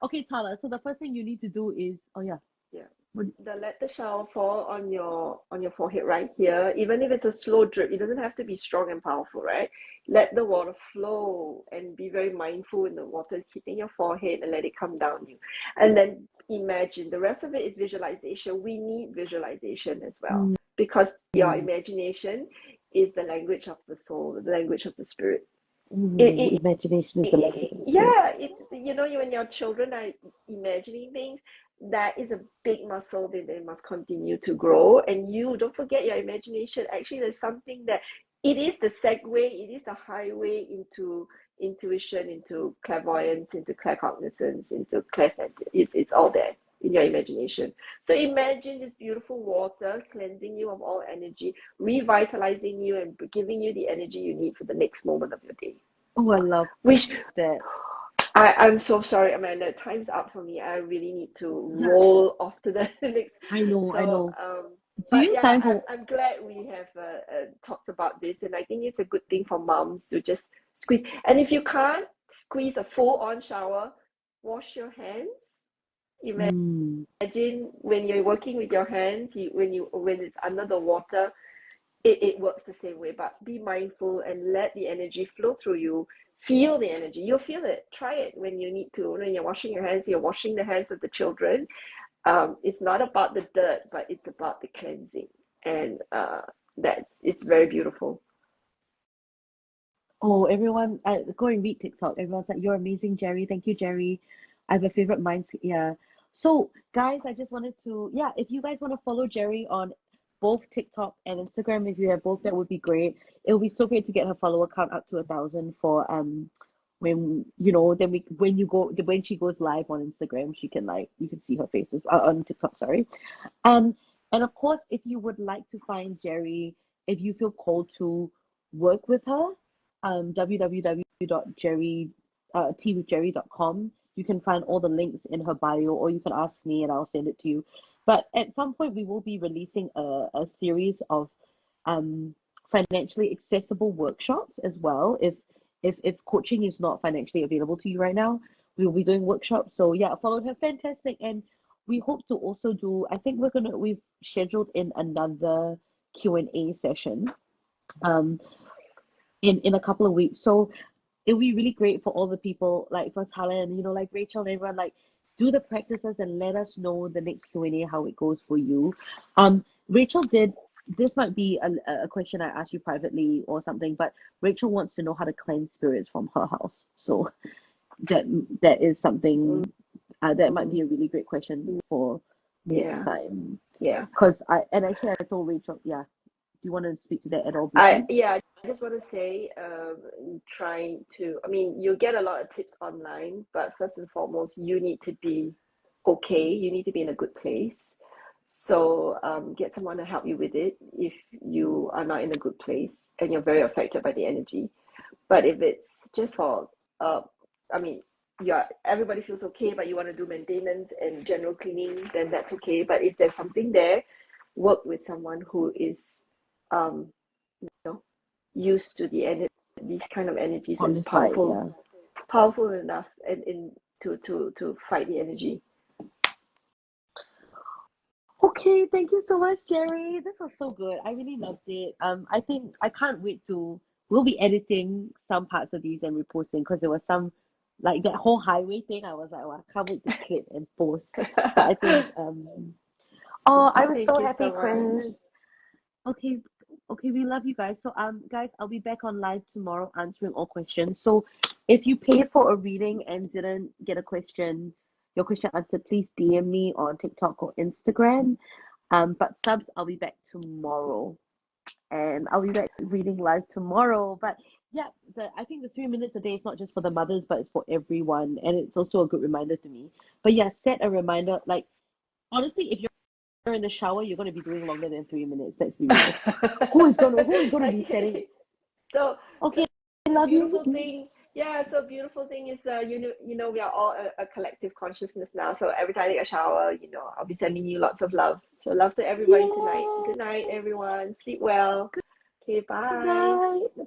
Okay, Tala. So the first thing you need to do is, oh yeah. Yeah. What- Let the shower fall on your forehead right here. Even if it's a slow drip, it doesn't have to be strong and powerful, right? Let the water flow and be very mindful when the water is hitting your forehead, and let it come down you. And then imagine. The rest of it is visualization. We need visualization as well, because your imagination is the language of the soul, the language of the spirit. Imagination is the language of the spirit. Yeah, when your children are imagining things, that is a big muscle that they must continue to grow. And you don't forget your imagination. Actually, there's something that it is the segue, it is the highway into intuition, into clairvoyance, into claircognizance, into clairsentience. It's all there in your imagination. So imagine this beautiful water cleansing you of all energy, revitalizing you, and giving you the energy you need for the next moment of your day. Oh, I love Which that. I'm so sorry, Amanda. Time's up for me. I really need to roll off to the next. I know. So, Do but you yeah, time for I'm glad we have talked about this, and I think it's a good thing for moms to just squeeze. And if you can't squeeze a full-on shower, wash your hands. mm, Imagine when you're working with your hands, when it's under the water, it works the same way. But be mindful and let the energy flow through you. Feel the energy. You'll feel it. Try it when you need to. When you're washing your hands, you're washing the hands of the children. It's not about the dirt, but it's about the cleansing, and it's very beautiful. Oh, everyone, go and read TikTok. Everyone's like, "You're amazing, Gerri. Thank you, Gerri. I have a favorite mindset." Yeah. So, guys, I just wanted to, yeah, if you guys want to follow Gerri on both TikTok and Instagram, if you have both, that would be great. It would be so great to get her follower count up to 1,000 for when then when she goes live on Instagram, she can you can see her faces on TikTok, sorry. Um, and of course, if you would like to find Gerri, if you feel called to work with her, www.gerri, TeaWithGerri.com. You can find all the links in her bio, or you can ask me and I'll send it to you. But at some point, we will be releasing a series of financially accessible workshops as well. If coaching is not financially available to you right now, we will be doing workshops. So yeah, follow her, fantastic. And we hope to also do, I think we've scheduled in another Q&A session in a couple of weeks. So it'll be really great for all the people, like for Thailand, like Rachel and everyone, do the practices and let us know the next Q&A how it goes for you. Rachel this might be a question I asked you privately or something, but Rachel wants to know how to cleanse spirits from her house. So that is something that might be a really great question for next time. Yeah. Because I told Rachel, yeah. Do you want to speak to that at all? I just want to say, you'll get a lot of tips online, but first and foremost, you need to be okay. You need to be in a good place. So get someone to help you with it if you are not in a good place and you're very affected by the energy. But if it's just for, everybody feels okay, but you want to do maintenance and general cleaning, then that's okay. But if there's something there, work with someone who is used to these kind of energies, and it's powerful enough and to fight the energy. Okay, thank you so much, Gerri. This was so good. I really loved it. I think I can't wait we'll be editing some parts of these and reposting, because there was some, like that whole highway thing. I was like, oh, I can't wait to clip and post. But I think, I was so happy, Chris. Okay, we love you guys. So, guys, I'll be back on live tomorrow answering all questions. So, if you paid for a reading and didn't get your question answered, please DM me on TikTok or Instagram. But subs, I'll be back tomorrow, and I'll be back reading live tomorrow. But yeah, I think the 3 minutes a day is not just for the mothers, but it's for everyone, and it's also a good reminder to me. But yeah, set a reminder. Like, honestly, if you're in the shower, you're going to be doing longer than 3 minutes. Let's be real. Who is going to be setting? So okay, I love beautiful you. thing. Yeah, so beautiful thing is, we are all a collective consciousness now. So every time I take a shower, I'll be sending you lots of love. So love to everybody tonight. Good night, everyone. Sleep well. Okay, bye. Good night.